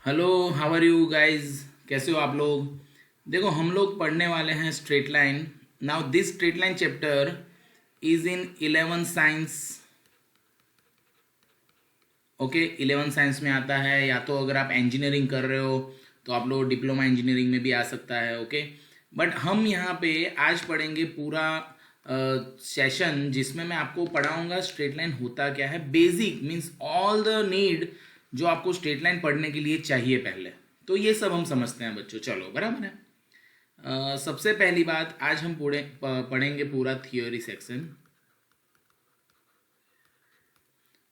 Hello, how are you guys? कैसे हो आप लोग? देखो, हम लोग पढ़ने वाले हैं straight line. Now this straight line chapter is in 11 science. Okay, 11 science में आता है। या तो अगर आप इंजीनियरिंग कर रहे हो तो आप लोग डिप्लोमा इंजीनियरिंग में भी आ सकता है। ओके, बट हम यहाँ पे आज पढ़ेंगे पूरा सेशन जिसमें मैं आपको पढ़ाऊंगा स्ट्रेट लाइन होता क्या है, basic means all the need जो आपको स्ट्रेट लाइन पढ़ने के लिए चाहिए पहले। तो ये सब हम समझते हैं बच्चों, चलो बराबर है। सबसे पहली बात, आज हम पढ़ेंगे पूरा थियोरी सेक्शन।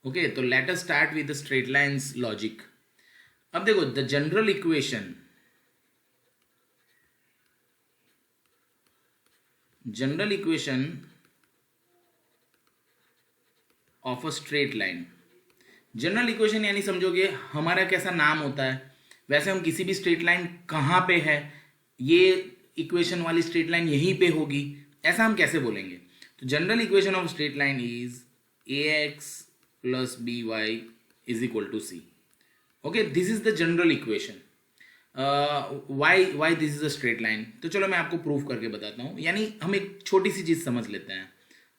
ओके, तो let us start with the straight lines logic. अब देखो, the general equation of a straight line. General equation यानी समझोगे हमारा कैसा नाम होता है, वैसे हम किसी भी स्ट्रेट लाइन कहाँ पे है, ये इक्वेशन वाली स्ट्रेट लाइन यहीं पे होगी, ऐसा हम कैसे बोलेंगे? तो general equation of straight line is a x plus b y is equal to c. Okay, this is the general equation. Why this is a straight line. तो चलो मैं आपको प्रूफ करके बताता हूँ। यानी हम एक छोटी सी चीज़ समझ लेते हैं।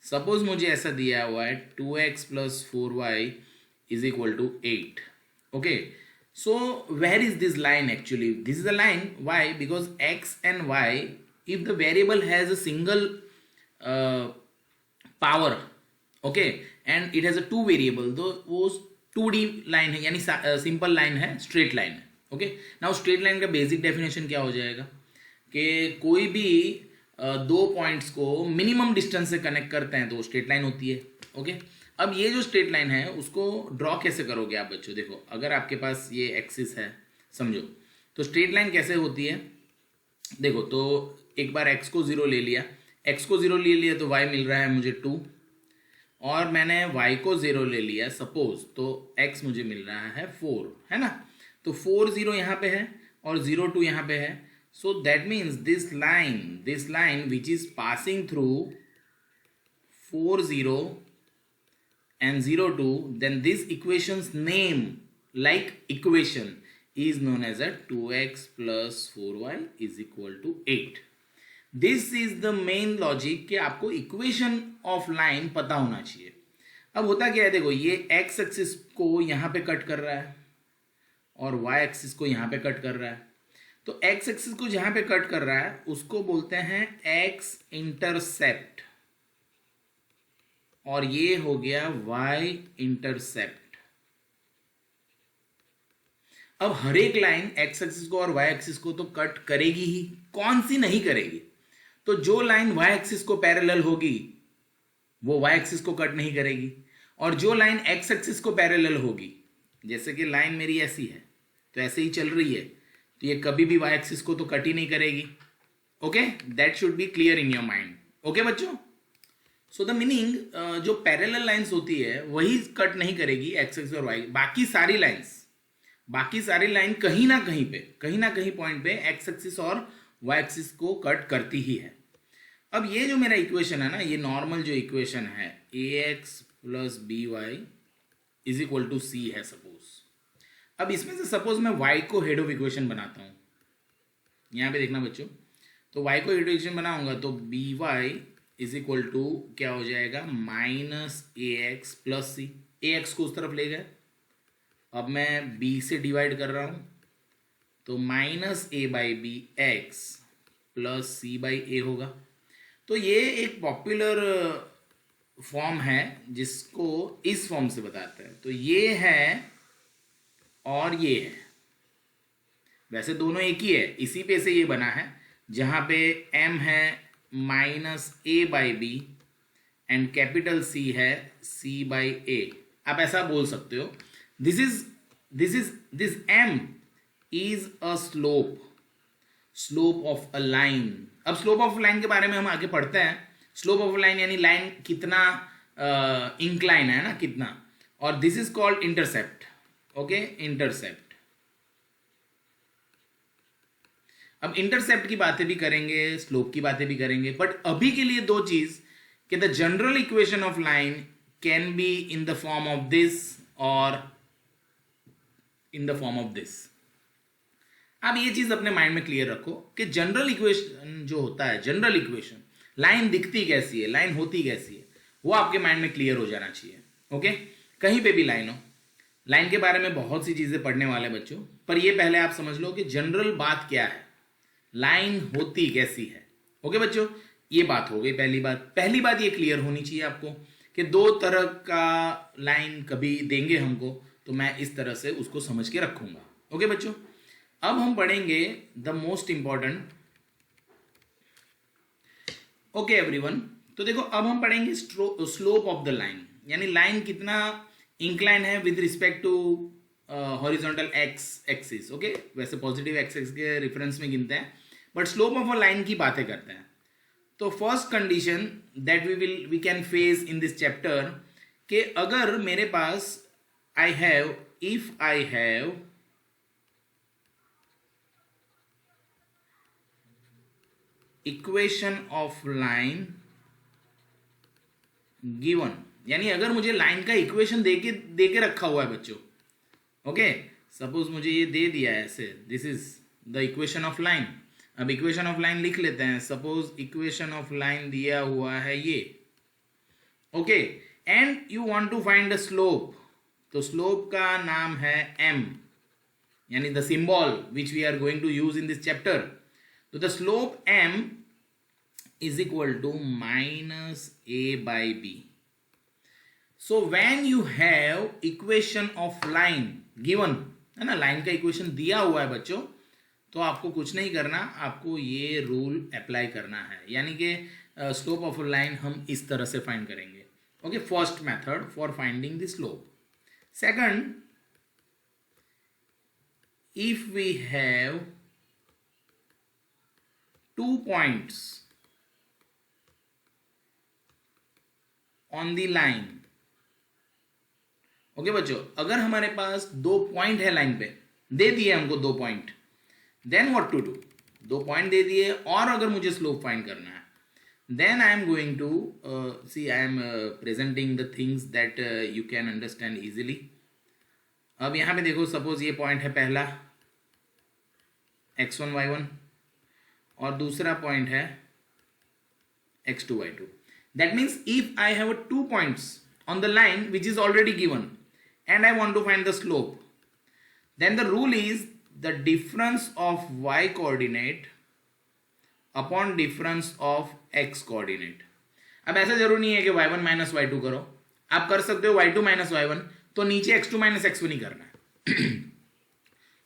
सपोज मुझे ऐसा दिया हुआ है 2x plus 4y is equal to 8. Okay, so where is this line actually? This is a line. Why? Because x and y, if the variable has a single uh, power, okay, and it has a two variable, तो वो 2D line है, यानी simple line है, straight line है। Okay, now straight line का basic definition क्या हो जाएगा कि कोई भी दो पॉइंट्स को मिनिमम डिस्टेंस से कनेक्ट करते हैं तो वो स्ट्रेट लाइन होती है। ओके, अब ये जो स्ट्रेट लाइन है उसको ड्रॉ कैसे करोगे आप बच्चों? देखो, अगर आपके पास ये एक्सिस है, समझो, तो स्ट्रेट लाइन कैसे होती है? देखो, तो एक बार x को 0 ले लिया, x को 0 ले लिया तो y मिल रहा है मुझे 2, और मैंने y को 0 ले लिया सपोज, तो x मुझे मिल रहा है 4, है ना? तो 4 0 यहाँ पे है और 0 2 यहाँ पे है। So that means this line which is passing through 4 0 and 0 2, then this equation's name, like equation, is known as a 2x plus 4y is equal to 8. This is the main logic कि आपको equation of line पता होना चाहिए। अब होता क्या है, देखो, ये x एक्सिस को यहाँ पे कट कर रहा है और y एक्सिस को यहाँ पे कट कर रहा है। तो x एक्सिस को जहाँ पे कट कर रहा है उसको बोलते हैं x इंटरसेप्ट, और ये हो गया y इंटरसेप्ट। अब हर एक लाइन x एक्सिस को और y एक्सिस को तो कट करेगी ही, कौन सी नहीं करेगी? तो जो लाइन y एक्सिस को पैरेलल होगी वो y एक्सिस को कट नहीं करेगी, और जो लाइन x एक्सिस को पैरेलल होगी, जैसे कि लाइन मेरी ऐसी है तो ऐसे ही चल रही है, तो ये कभी भी y एक्सिस को तो कट ही नहीं करेगी। Okay, that should be clear in your mind. Okay बच्चों, सो द मीनिंग, जो पैरेलल लाइंस होती है वही कट नहीं करेगी एक्स एक्स और वाई, बाकी सारी लाइन कहीं ना कहीं पॉइंट पे एक्स एक्सिस और वाई एक्सिस को कट करती ही है। अब ये जो मेरा इक्वेशन है ना, ये नॉर्मल जो इक्वेशन है a x plus b y is equal to c है सपोज। अब इसमें से सपोज मैं y को हेड ऑफ इक्वेशन बनाता हूँ, यहाँ पे देखना बच्चों, तो y को हेड ऑफ इक्वेशन बनाऊंगा तो b y is equal to क्या हो जाएगा, minus a x plus c. A x को उस तरफ ले गए, अब मैं b से डिवाइड कर रहा हूँ, तो minus a by b x plus c by a होगा। तो ये एक पॉपुलर फॉर्म है जिसको इस फॉर्म से बताते हैं। तो ये है और ये है, वैसे दोनों एक ही है, इसी पे से ये बना है, जहाँ पे m है minus a by b and capital C है C बाई ए। आप ऐसा बोल सकते हो, this m is a slope of a line. अब स्लोप ऑफ लाइन के बारे में हम आगे पढ़ते हैं। स्लोप ऑफ लाइन यानी लाइन कितना इंक्लाइन है ना, कितना, और this is called intercept. Okay, intercept. अब इंटरसेप्ट की बातें भी करेंगे, स्लोप की बातें भी करेंगे, बट अभी के लिए दो चीज कि the general equation of line can be in the form of this और in the form of this. आप ये चीज अपने माइंड में क्लियर रखो कि जनरल इक्वेशन जो होता है, जनरल इक्वेशन, लाइन दिखती कैसी है, लाइन होती कैसी है, वो आपके माइंड में क्लियर हो जाना चाहिए। ओके, कहीं पे भी लाइन हो, लाइन के बारे में बहुत सी चीजें पढ़ने वाले बच्चों, पर ये पहले आप समझ लो कि जनरल बात क्या है, लाइन होती कैसी है। ओके बच्चों, ये बात हो गई पहली बात। पहली बात ये क्लियर होनी चाहिए आपको कि दो तरह का लाइन कभी देंगे हमको तो मैं इस तरह से उसको समझ के रखूंगा। ओके बच्चों, अब हम पढ़ेंगे the most important. Okay everyone, तो देखो अब हम पढ़ेंगे स्लोप ऑफ द लाइन, यानी लाइन कितना इंक्लाइन है with respect to horizontal x axis. Okay, वैसे पॉजिटिव एक्सिस के रेफरेंस में गिनते हैं, but slope of a line की बातें करते हैं। तो first condition that we can face in this chapter कि अगर मेरे पास if I have equation of line given, यानी अगर मुझे लाइन का इक्वेशन देके रखा हुआ है बच्चों। ओके, सपोज मुझे ये दे दिया है ऐसे, this is the equation of line. अब इक्वेशन ऑफ लाइन लिख लेते हैं। सपोज इक्वेशन ऑफ लाइन दिया हुआ है ये। Okay, and you want to find the slope, तो स्लोप का नाम है m, यानी the symbol which we are going to use in this chapter. तो the slope m is equal to minus a by b. So when you have equation of line given, है ना, line का equation दिया हुआ है बच्चों, तो आपको कुछ नहीं करना, आपको ये रूल अप्लाई करना है, यानी कि स्लोप ऑफ लाइन हम इस तरह से फाइंड करेंगे। Okay, first method for finding the slope. Second, if we have 2 points on the line। Okay बच्चों, अगर हमारे पास 2 पॉइंट है लाइन पे, दे दिए हमको 2 point, then what to do. 2 point दे दिए और अगर मुझे स्लोप फाइंड करना है, then I am going to see, I am presenting the things that you can understand easily. अब यहां पे देखो, सपोज ये पॉइंट है पहला x1 y1 और दूसरा पॉइंट है x2 y2। That means if I have 2 points on the line which is already given and I want to find the slope, then the rule is the difference of y coordinate upon difference of x coordinate। अब ऐसा जरूरी नहीं है कि y1 minus y2 करो, आप कर सकते हो y2 माइनस y1, तो नीचे x2 माइनस x1 ही करना है।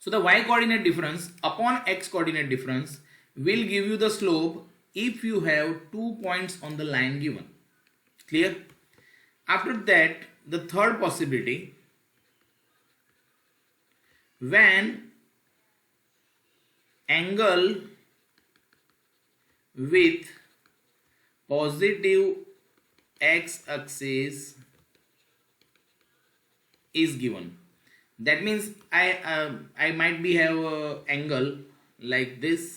So the y coordinate difference upon x coordinate difference will give you the slope if you have 2 points on the line given। Clear? After that, the third possibility, when angle with positive x axis is given, that means I might be have a angle like this।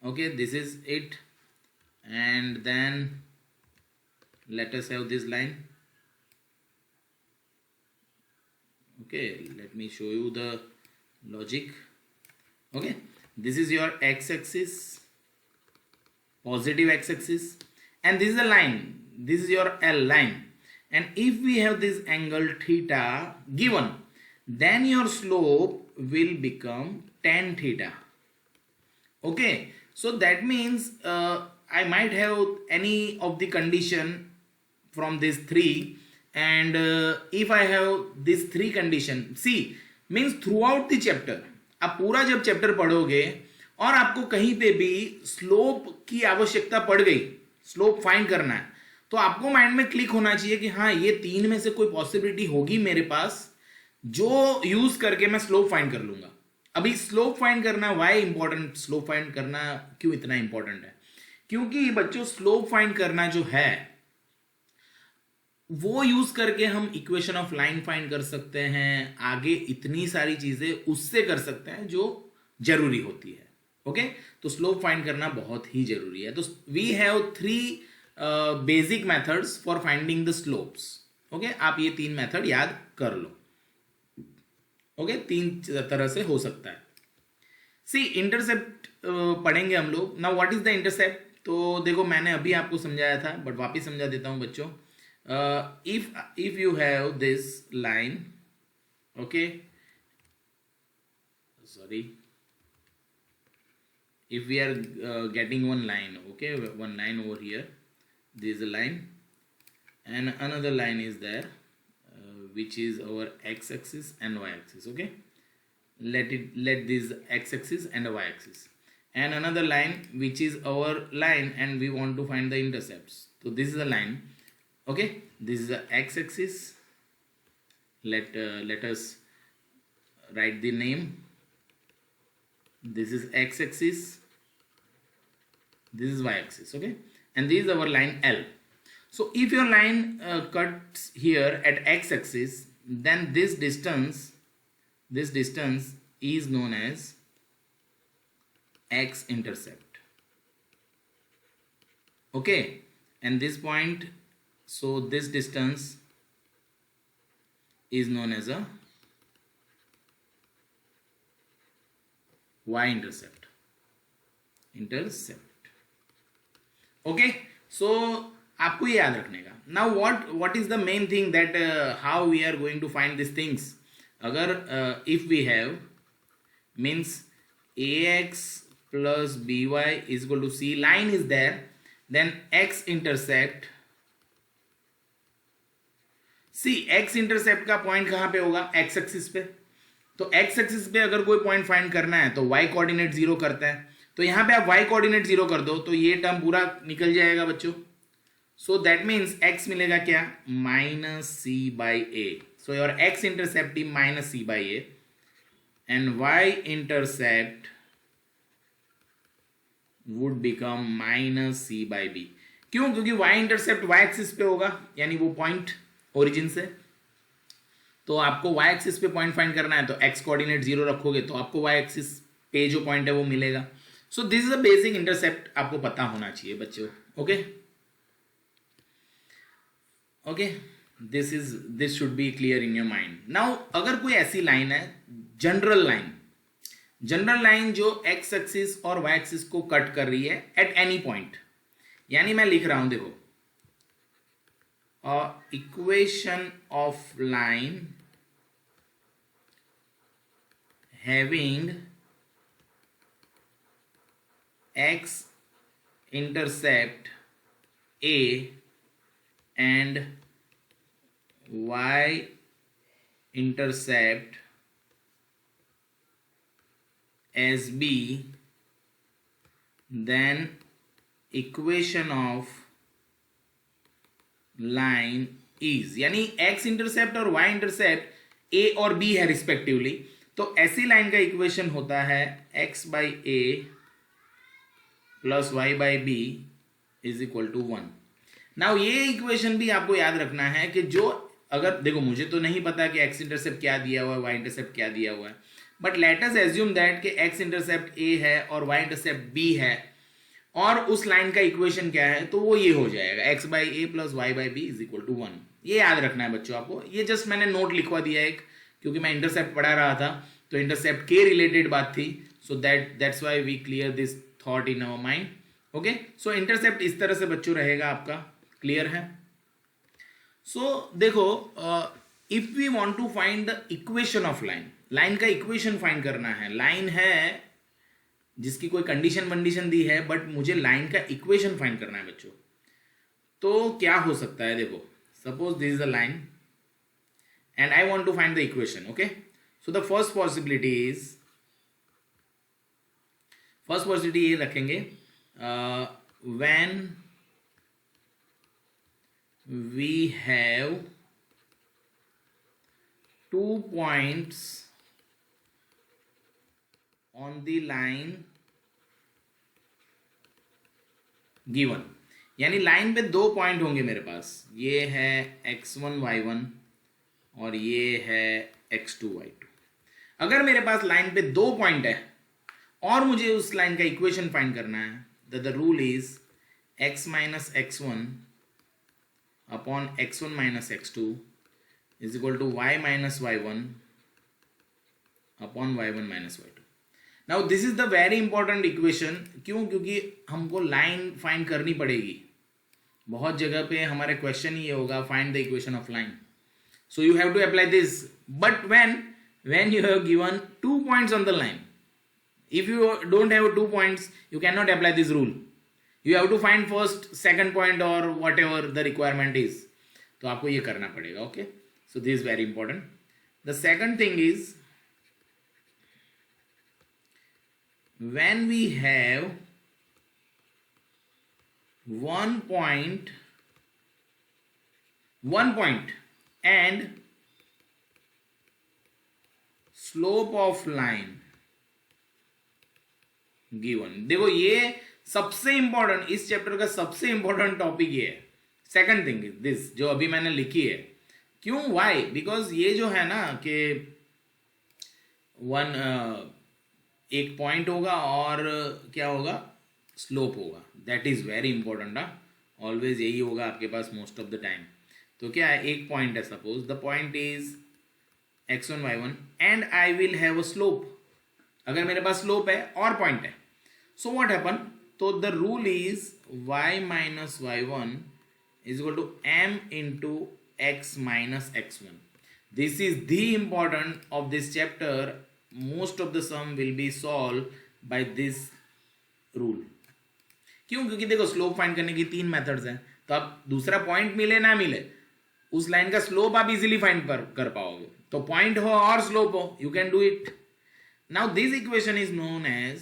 Okay, this is it, and then let us have this line। Okay, let me show you the logic। Okay, this is your x-axis, positive x-axis, and this is the line, this is your L line, and if we have this angle theta given, then your slope will become tan theta। Okay, so that means I might have any of the condition from these 3, and if I have these 3 condition, see means throughout the chapter, आप पूरा जब chapter पढ़ोगे और आपको कहीं पे भी slope की आवश्यकता पड़ गई, स्लोप फाइंड करना है, तो आपको माइंड में क्लिक होना चाहिए कि हाँ, ये 3 में से कोई पॉसिबिलिटी होगी मेरे पास जो यूज करके मैं स्लोप फाइंड कर लूंगा। अभी स्लोप फाइंड करना वाई इंपॉर्टेंट, स्लोप फाइंड करना क्यों इतना इंपॉर्टेंट है? क्योंकि बच्चों स्लोप फाइंड करना जो है वो यूज करके हम इक्वेशन ऑफ लाइन फाइंड कर सकते हैं, आगे इतनी सारी चीजें उससे कर सकते हैं जो जरूरी होती है। ओके, तो स्लोप फाइंड करना बहुत ही जरूरी है। तो we have 3 basic methods for finding the slopes. Okay, आप ये 3 मेथड याद कर लो। ओके, 3 तरह से हो सकता है। सी इंटरसेप्ट पढ़ेंगे हम लोग। Now what is the intercept? तो देखो मैंने अभी आपको समझाया था बट वापिस समझा देता हूँ बच्चों। If you have this line, okay, sorry, if we are getting one line, okay, one line over here, this is a line and another line is there, which is our x-axis and y-axis, okay. Let this x-axis and a y-axis, and another line which is our line and we want to find the intercepts. So this is a line, okay, this is the x-axis. Let us write the name. This is x-axis, this is y-axis, okay, and this is our line L. So if your line cuts here at x-axis, then this distance is known as x-intercept, okay, and this point, so this distance is known as a y-intercept, okay. So आपको ये याद रखने का। Now what is the main thing that how we are going to find this things. अगर if we have means ax plus by is equal to c, line is there, then x intercept, see x intercept का point कहां पे होगा? x axis पे। तो x axis पे अगर कोई पॉइंट फाइंड करना है तो y कोऑर्डिनेट जीरो करता है, तो यहां पे आप y कोऑर्डिनेट जीरो कर दो तो ये टर्म पूरा निकल जाएगा बच्चों। सो दैट मीन्स x मिलेगा क्या? Minus c by a. So your x intercept is minus c by a and y intercept would become minus c by b. क्यों? क्योंकि y इंटरसेप्ट y एक्सिस पे होगा, यानी वो पॉइंट ओरिजिन से। तो आपको y एक्सिस पे पॉइंट फाइंड करना है तो x कोऑर्डिनेट जीरो रखोगे तो आपको y एक्सिस पे जो पॉइंट है वो मिलेगा। So this is a basic intercept, आपको पता होना चाहिए बच्चों। Okay okay, this should be clear in your mind. Now अगर कोई ऐसी लाइन है, जनरल लाइन जो x एक्सिस और y एक्सिस को कट कर रही है एट एनी पॉइंट, यानी मैं लिख रहा हूं देखो, equation of line having x intercept a and y intercept as b, then equation of line is, यानी x इंटरसेप्ट और y इंटरसेप्ट a और b है रिस्पेक्टिवली, तो ऐसी लाइन का इक्वेशन होता है x by a plus y by b is equal to 1। Now ये इक्वेशन भी आपको याद रखना है कि जो, अगर देखो मुझे तो नहीं पता कि x इंटरसेप्ट क्या दिया हुआ है, y इंटरसेप्ट क्या दिया हुआ है, but let us assume that कि x इंटरसेप्ट a है और y इंटरसेप्ट b है और उस लाइन का इक्वेशन क्या है, तो वो ये हो जाएगा x by a plus y by b is equal to 1। ये याद रखना है बच्चों आपको। ये जस्ट मैंने नोट लिखवा दिया एक, क्योंकि मैं इंटरसेप्ट पढ़ा रहा था तो इंटरसेप्ट के रिलेटेड बात थी। So that's why we clear this thought in our mind. Okay, so intercept इस तरह से बच्चों रहेगा आपका, क्लियर है? सो देखो, if we want to find the equation of line का इक्वेशन फाइंड करना है। लाइन है जिसकी कोई कंडीशन दी है, बट मुझे लाइन का इक्वेशन फाइंड करना है बच्चों। तो क्या हो सकता है? देखो, suppose this is a line and I want to find the equation, okay? So the first possibility ये रखेंगे, when we have 2 points on the line given, यानी लाइन पे 2 पॉइंट होंगे मेरे पास, ये है x1 y1 और ये है x2 y2। अगर मेरे पास लाइन पे 2 पॉइंट है और मुझे उस लाइन का इक्वेशन फाइंड करना है, the rule is x minus x1 upon x1 minus x2 is equal to y minus y1 upon y1 minus y2। Now this is the very important equation. क्यों? क्योंकि हमको लाइन फाइंड करनी पड़ेगी. बहुत जगह पे हमारे क्वेश्चन ये होगा, find the equation of line. So you have to apply this. But when you have given 2 points on the line, if you don't have 2 points, you cannot apply this rule. You have to find first, second point or whatever the requirement is. तो आपको ये करना पड़ेगा. Okay, so this is very important. The second thing is, when we have 1 point and slope of line given. देखो ये सबसे important, इस chapter का सबसे इंपॉर्टेंट टॉपिक ये है. सेकंड थिंग इज दिस, जो अभी मैंने लिखी है. क्यों? वाई? बिकॉज ये जो है ना कि एक पॉइंट होगा और क्या होगा, स्लोप होगा. That is very important. Always यही होगा आपके पास मोस्ट ऑफ द टाइम. तो क्या है, एक पॉइंट है, suppose the point is x1 y1 and I will have a slope. अगर मेरे पास स्लोप है और पॉइंट है, सो व्हाट हैपन, तो the rule is y minus y1 is equal to m into x minus x1. This is the important of this chapter. Most of the sum will be solve by this rule. क्यों? क्योंकि देखो slope find करने की 3 methods हैं. तो आप दूसरा point मिले ना मिले, उस लाइन का स्लोप आप इजीली फाइंड कर पाओगे. तो पॉइंट हो और स्लोप हो, you can do it. Now this equation is known as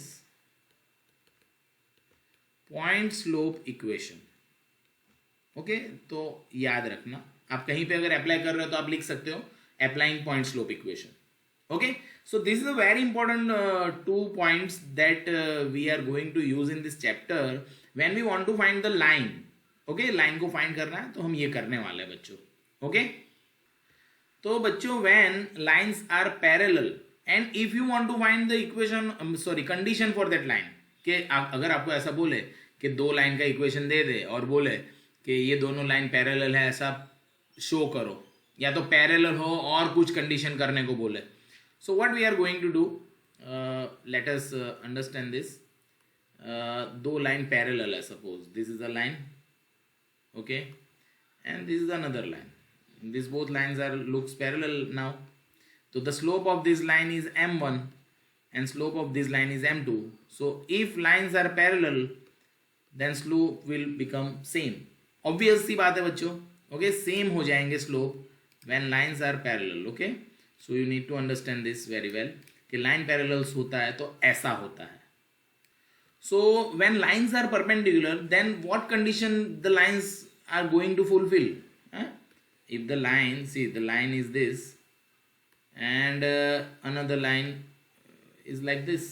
point slope equation. Okay, तो याद रखना. आप कहीं पे अगर अप्लाई कर रहे हो तो आप लिख सकते हो applying point slope equation. Okay, so this is a very important 2 points that we are going to use in this chapter when we want to find the line. okay, line को find करना है तो हम ये करने वाले हैं बच्चों. okay, तो बच्चों when lines are parallel and if you want to find the equation condition for that line, कि अगर आपको ऐसा बोले कि 2 लाइन का इक्वेशन दे दे और बोले कि ये दोनों लाइन पैरेलल है ऐसा शो करो, या तो पैरेलल हो और कुछ कंडीशन करने को बोले. So what we are going to do, let us understand this. दो लाइन पैरेलल है, suppose this is a line, okay, and this is another line. These both lines are looks parallel now. So the slope of this line is m1 and slope of this line is m2. So if lines are parallel, then slope will become same. Obvious सी बात है बच्चों. Okay, same हो जाएंगे slope when lines are parallel. Okay. So you need to understand this very well कि line parallels होता है तो ऐसा होता है. So when lines are perpendicular, then what condition the lines are going to fulfill? If the line, see the line is this and another line is like this.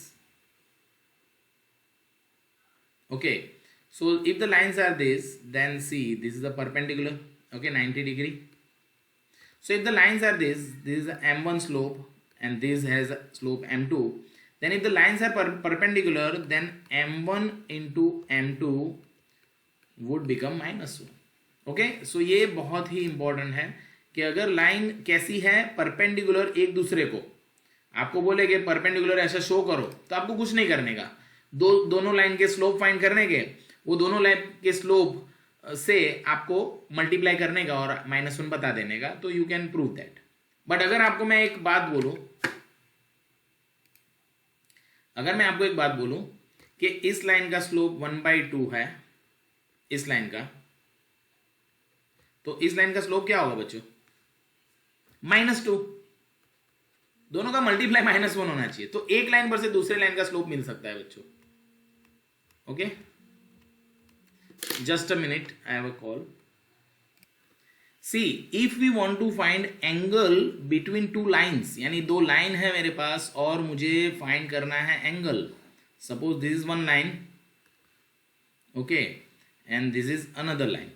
Okay, so if the lines are this, then see this is a perpendicular, okay, 90 degree. So if the lines are this is m1 slope and this has a slope m2, then if the lines are perpendicular, then m1 into m2 would become -1. okay, so ये बहुत ही important है कि अगर line कैसी है, perpendicular एक दूसरे को, आपको बोले कि परपेंडिकुलर ऐसा शो करो, तो आपको कुछ नहीं करने का. दोनों लाइन के स्लोप फाइंड करने के, वो दोनों लाइन के स्लोप से आपको मल्टीप्लाई करने का और -1 बता देने का, तो you can prove that. But अगर आपको मैं एक बात बोलूं, अगर मैं आपको एक बात बोलूं कि इस लाइन का स्लोप 1/2 है, इस लाइन का, तो इस लाइन का स्लोप क्या होगा बच्चों? -2. दोनों का मल्टीप्लाई -1 होना चाहिए, तो एक लाइन पर से दूसरे लाइन का स्लोप मिल सकता है बच्चों. Okay, just a minute, I have a call. See, if we want to find angle between two lines, यानी 2 लाइन है मेरे पास और मुझे फाइंड करना है angle. Suppose this is 1 line, okay, and this is another line.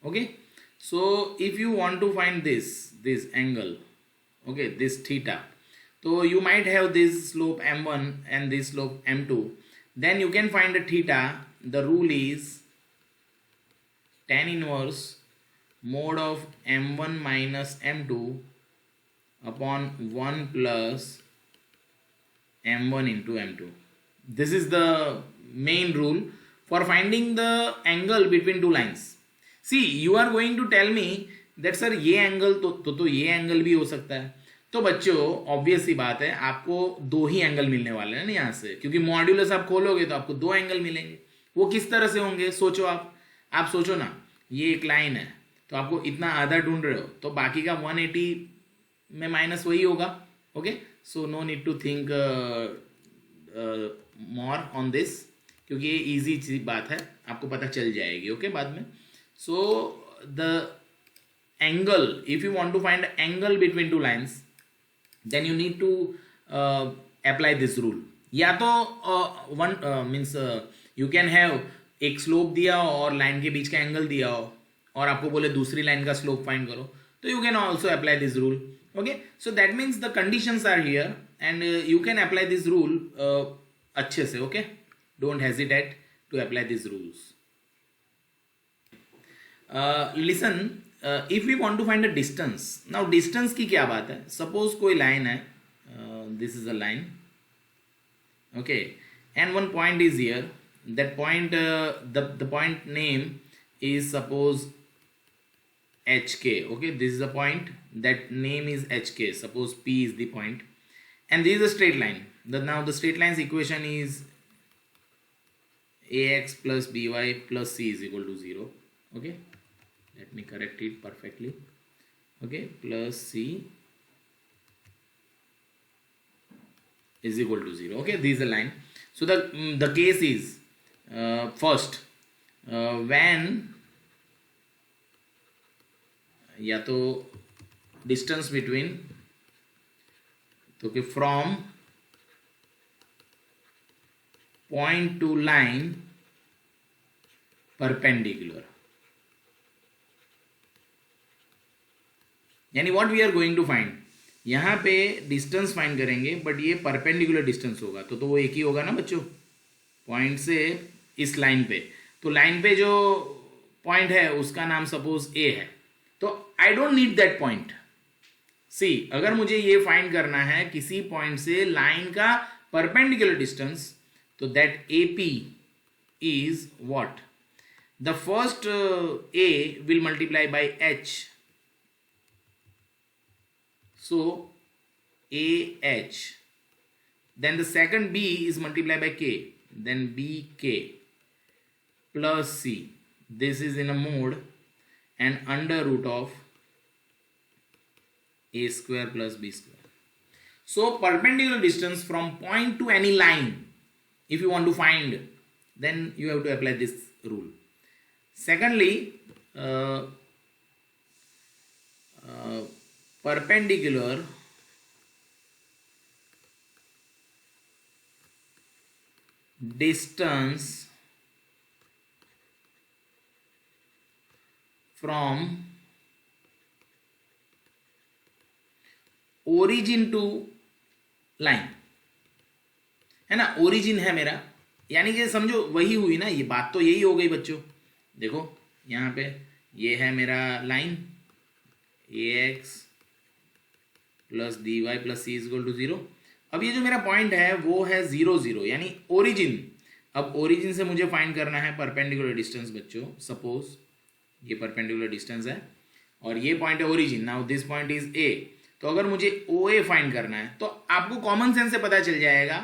Okay, so if you want to find this angle, okay, this theta, तो you might have this slope m1 and this slope m2. Then you can find the theta. The rule is tan inverse mod of m1 minus m2 upon 1 plus m1 into m2. This is the main rule for finding the angle between two lines. See, you are going to tell me that sir ये angle तो ये angle भी हो सकता है. तो बच्चों obvious सी बात है, आपको दो ही एंगल मिलने वाले हैं ना यहाँ से, क्योंकि मॉड्यूलस आप खोलोगे तो आपको दो एंगल मिलेंगे. वो किस तरह से होंगे सोचो आप सोचो ना. ये एक लाइन है तो आपको इतना आधा ढूंढ रहे हो तो बाकी का 180 में माइनस वही होगा. Okay, so no need to think more on this, क्योंकि ये इजी सी बात है, आपको पता चल जाएगी. ओके बाद में. So the angle, if you want to find angle between two lines, then you need to apply this rule. या तो one means you can have एक स्लोप दिया हो और लाइन के बीच का एंगल दिया हो और आपको बोले दूसरी लाइन का स्लोप फाइंड करो, तो you can also apply this rule. Okay, so that means the conditions are here and you can apply this rule अच्छे से. Okay, don't hesitate to apply these rules. Listen, if we want to find a distance, now distance की क्या बात है. Suppose कोई line है, this is a line, okay, and one point is here. That point, the point name is suppose HK. Okay, this is a point, that name is HK. Suppose P is the point, and this is a straight line. Now the straight line's equation is AX plus BY plus C is equal to 0. Okay, let me correct it perfectly. Okay, plus C is equal to 0. Okay, this is a line. So the case is first when या तो distance between, तो कि from point to line perpendicular, यानी what we are going to find, यहाँ पे distance find करेंगे but ये perpendicular distance होगा तो वो एक ही होगा ना बच्चों, पॉइंट से इस लाइन पे. तो लाइन पे जो पॉइंट है उसका नाम सपोज ए है, तो I don't need that point. See, अगर मुझे ये फाइंड करना है किसी पॉइंट से लाइन का परपेंडिकुलर डिस्टेंस, तो that A P is what, the first A will multiply by H. So AH, then the second B is multiplied by K, then BK plus C. This is in a mode and under root of A square plus B square. So perpendicular distance from point to any line, if you want to find, then you have to apply this rule. Secondly, perpendicular distance from origin to line, है ना. Origin है मेरा, यानी कि समझो वही हुई ना, ये बात तो यही हो गई बच्चों. देखो यहाँ पे ये है मेरा line AX plus d y plus c is equal to 0. अब ये जो मेरा पॉइंट है वो है 0 0, यानी ओरिजिन. अब ओरिजिन से मुझे फाइंड करना है परपेंडिकुलर डिस्टेंस बच्चों. सपोज ये परपेंडिकुलर डिस्टेंस है और ये पॉइंट है origin. Now this point is a. तो अगर मुझे ओ ए फाइंड करना है तो आपको कॉमन सेंस से पता चल जाएगा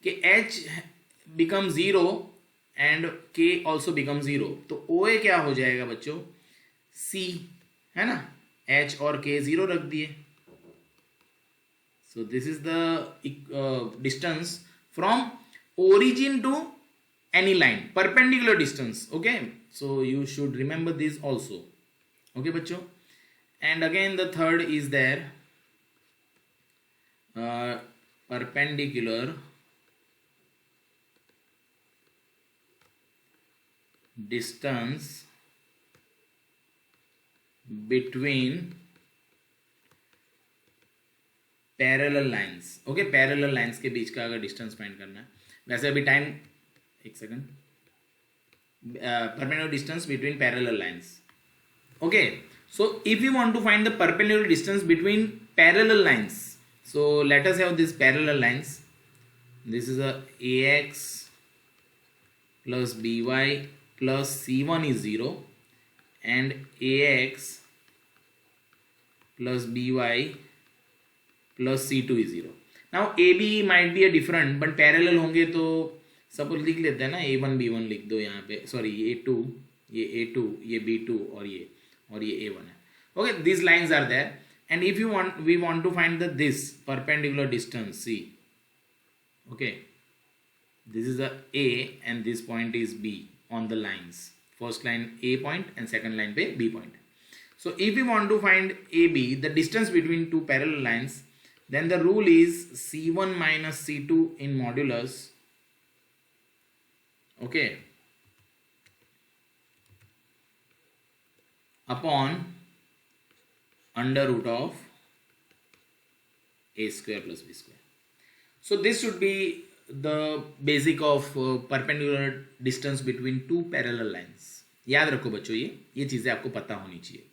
कि एच बिकम 0 एंड के ऑल्सो बिकम 0. तो ओ ए क्या हो जाएगा बच्चों, सी, है ना. एच और के 0 रख दिए. So this is the distance from origin to any line, perpendicular distance. Okay, so you should remember this also. Okay बच्चों, and again the third is there, perpendicular distance between parallel lines. Okay, parallel lines के बीच का अगर distance find करना है, वैसे अभी time एक second, perpendicular distance between parallel lines. Okay, so if you want to find the perpendicular distance between parallel lines, so let us have these parallel lines. this is a ax plus by plus c1 is 0 and ax plus by plus c2 is 0. now ab might be a different but parallel होंगे तो suppose लिख लेते हैं ना a1 b1 लिख दो यहाँ पे, सॉरी a2 ये b2 और ये a1 है. okay, these lines are there and if you want, we want to find this perpendicular distance c. okay, this is a a and this point is b on the lines, first line a point and second line पे b point. so if we want to find ab, the distance between two parallel lines, then the rule is c1 minus c2 in modulus, okay, upon under root of a square plus b square. so this should be the basic of perpendicular distance between two parallel lines. याद रखो बच्चों, ये चीजें आपको पता होनी चाहिए.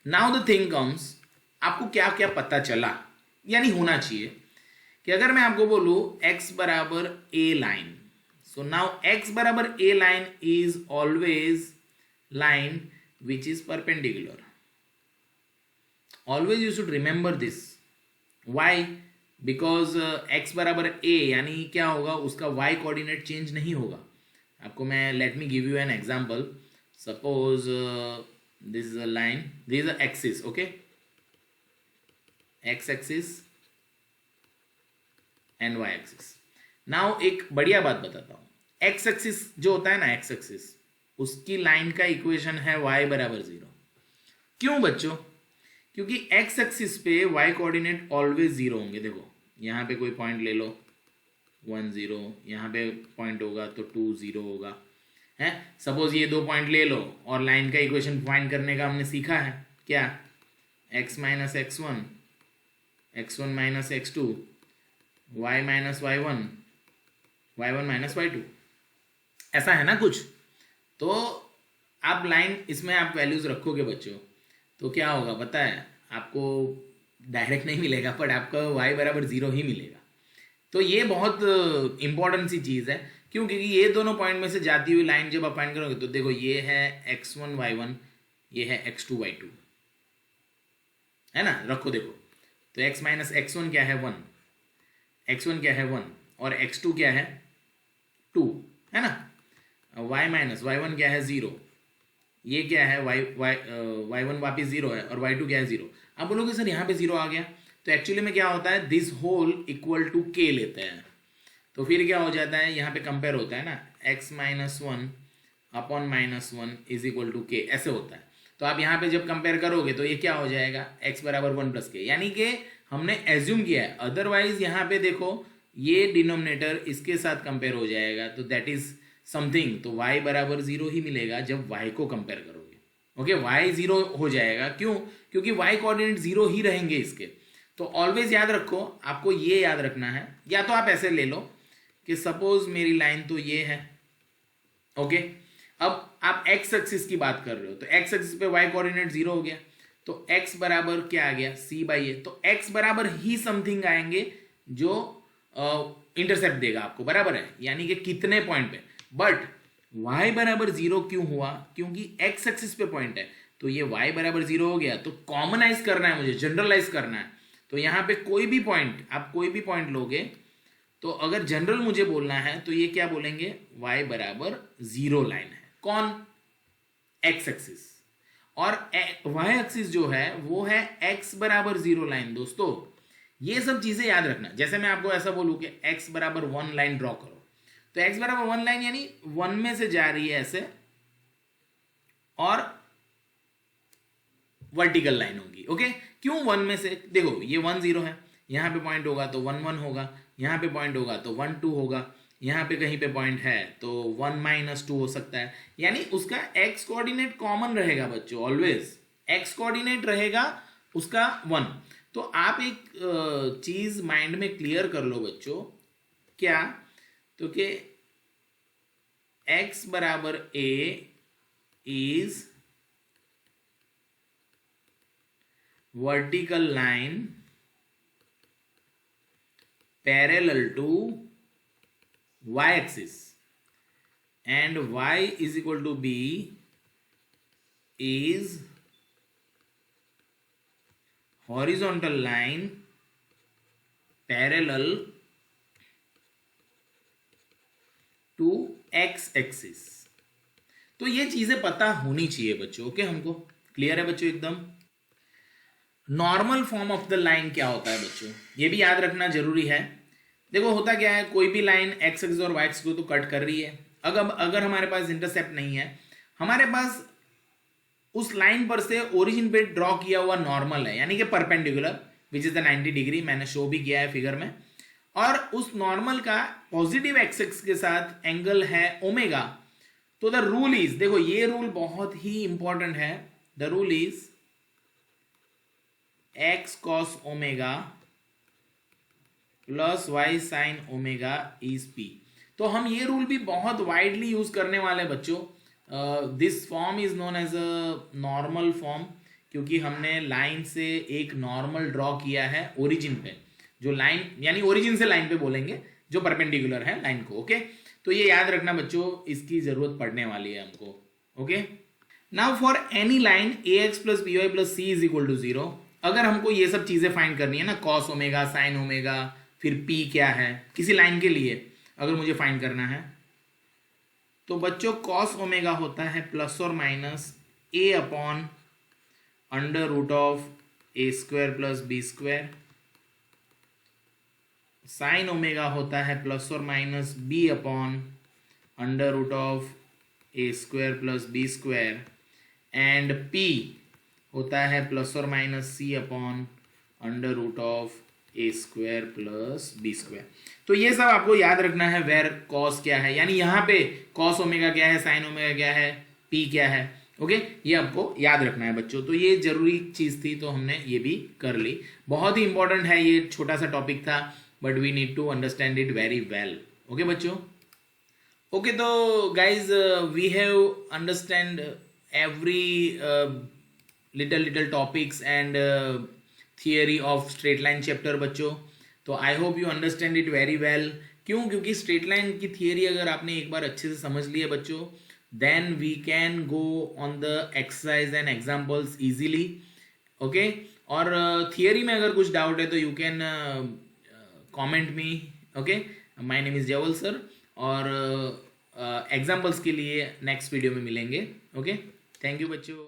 Now the thing comes, आपको क्या क्या पता चला, यानी होना चाहिए कि अगर मैं आपको बोलूं x बराबर a line, so now x बराबर a line is always line which is perpendicular. Always you should remember this. Why? Because x बराबर a यानी क्या होगा, उसका y कोऑर्डिनेट चेंज नहीं होगा. आपको मैं, let me give you an example. Suppose this is a line, this is a axis, okay, x axis and y axis. Now एक बढ़िया बात बताता हूं. x एक्सिस जो होता है ना, x एक्सिस, उसकी लाइन का इक्वेशन है y बराबर 0. क्यों बच्चों? क्योंकि x एक्सिस पे y कोऑर्डिनेट ऑलवेज 0 होंगे. देखो यहाँ पे कोई पॉइंट ले लो, 1 0, यहाँ पे पॉइंट होगा तो 2 0 होगा, है. सपोज ये दो पॉइंट ले लो और लाइन का इक्वेशन फाइंड करने का हमने सीखा है क्या, x minus x1, x1 minus x2, y minus y1, y1 minus y2, ऐसा है ना कुछ. तो आप लाइन, इसमें आप वैल्यूज रखोगे बच्चों, तो क्या होगा पता है, आपको डायरेक्ट नहीं मिलेगा पर आपको y बराबर 0 ही मिलेगा. तो ये बहुत इंपॉर्टेंट सी चीज़ है. क्यों? क्योंकि ये दोनों पॉइंट में से जाती हुई लाइन जब आप फाइंड करोगे तो देखो ये है x1 y1, ये है x2 y2, है ना. रखो देखो, तो x माइनस x1 क्या है 1, x1 क्या है 1 और x2 क्या है 2, है ना. y माइनस y1 क्या है 0, ये क्या है y1 वापिस 0 है और y2 क्या है 0. आप बोलोगे सर यहाँ पे 0 आ गया, तो एक्चुअली में क्या होता है, this whole equal to k लेते हैं. तो फिर क्या हो जाता है, यहाँ पे कंपेयर होता है ना, x minus 1 upon minus 1 is equal to k, ऐसे होता है. तो आप यहाँ पे जब कंपेयर करोगे तो ये क्या हो जाएगा, x बराबर 1 प्लस k, यानी कि हमने एज्यूम किया है. अदरवाइज यहाँ पे देखो ये डिनोमिनेटर इसके साथ कंपेयर हो जाएगा, तो दैट इज समथिंग. तो y बराबर 0 ही मिलेगा जब y को कंपेयर करोगे. ओके, y 0 हो जाएगा. क्यों? क्योंकि y कोऑर्डिनेट 0 ही रहेंगे इसके. तो ऑलवेज याद रखो, आपको ये याद रखना है. या तो आप ऐसे ले लो कि सपोज मेरी लाइन तो ये है, ओके. अब आप x एक्सिस की बात कर रहे हो, तो x एक्सिस पे y कोऑर्डिनेट 0 हो गया, तो x बराबर क्या आ गया, c बाई a. तो x बराबर ही समथिंग आएंगे जो इंटरसेप्ट देगा आपको, बराबर है, यानी कि कितने पॉइंट पे. बट y बराबर 0 क्यों हुआ? क्योंकि x एक्सिस पे पॉइंट है, तो ये y बराबर 0 हो गया. तो कॉमनाइज करना है मुझे, जनरलाइज करना है. तो यहाँ पे कोई भी पॉइंट, आप कोई भी पॉइंट लोगे तो अगर जनरल मुझे बोलना है तो ये क्या बोलेंगे, y बराबर 0 लाइन है. कौन? x axis. और y एक्सिस जो है वो है x बराबर 0 लाइन. दोस्तों ये सब चीजें याद रखना. जैसे मैं आपको ऐसा बोलूं कि x बराबर 1 लाइन ड्रॉ करो, तो x बराबर 1 लाइन यानी 1 में से जा रही है ऐसे और वर्टिकल लाइन होगी. ओके, क्यों 1 में से? देखो ये 1 0 है, यहाँ पे पॉइंट होगा तो 1 1 होगा, यहाँ पे पॉइंट होगा तो 1 2 होगा, यहाँ पे कहीं पे पॉइंट है तो 1 माइनस 2 हो सकता है. यानी उसका x कोऑर्डिनेट कॉमन रहेगा बच्चों, ऑलवेज x कोऑर्डिनेट रहेगा उसका 1. तो आप एक चीज माइंड में क्लियर कर लो बच्चों, क्या? तो कि x बराबर a is vertical line parallel to y axis and y is equal to b is horizontal line parallel to x axis। तो ये चीजें पता होनी चाहिए बच्चों। ओके, हमको क्लियर है बच्चों एकदम। Normal form of the line क्या होता है बच्चों, ये भी याद रखना जरूरी है। देखो होता क्या है, कोई भी लाइन एक्स एक्स और वाई एक्स को तो कट कर रही है। अगर हमारे पास इंटरसेप्ट नहीं है, हमारे पास उस लाइन पर से ओरिजिन पे ड्रॉ किया हुआ नॉर्मल है, यानी कि perpendicular, which is the 90 degree, मैंने शो भी किया है फिगर में। और उस नॉर्मल का पॉजिटिव एक्स एक्स के साथ एंगल है ओमेगा। तो द रूल इज, देखो ये रूल बहुत ही इंपॉर्टेंट है, the rule is x cos omega plus y sine omega is p. तो हम ये रूल भी बहुत वाइडली यूज करने वाले हैं बच्चों। This form is known as a normal form, क्योंकि हमने लाइन से एक नॉर्मल ड्रॉ किया है ओरिजिन पे, जो लाइन यानी ओरिजिन से लाइन पे बोलेंगे जो परपेंडिकुलर है लाइन को। ओके, तो ये याद रखना बच्चों, इसकी जरूरत पड़ने वाली है हमको। Okay, now for any line a x plus b y plus c is equal to 0, अगर हमको ये सब चीजें फाइंड करनी है ना, कॉस ओमेगा, साइन ओमेगा, फिर पी क्या है किसी लाइन के लिए अगर मुझे फाइंड करना है, तो बच्चों कॉस ओमेगा होता है प्लस और minus a upon under root of a square plus b square. Sine omega होता है प्लस और minus b upon under root of a square plus b square. And p होता है प्लस और minus c upon under root of a square plus b square. तो ये सब आपको याद रखना है, वेर कॉस क्या है, यानी यहाँ पे कॉस ओमेगा क्या है, साइन ओमेगा क्या है, पी क्या है। ओके, ये आपको याद रखना है बच्चों। तो ये जरूरी चीज थी, तो हमने ये भी कर ली। बहुत ही इंपॉर्टेंट है, ये छोटा सा टॉपिक था, but we need to understand it very well. Okay बच्चों, ओके, तो guys we have understand every little topics and theory of straight line chapter बच्चों। तो I hope you understand it very well. क्यों? क्योंकि straight line की theory अगर आपने एक बार अच्छे से समझ ली है बच्चों, then we can go on the exercise and examples easily. Okay, और थियरी में अगर कुछ डाउट है तो you can comment me. Okay, my name is Jawal sir, और एग्जाम्पल्स के लिए नेक्स्ट वीडियो में मिलेंगे। ओके, थैंक यू बच्चों।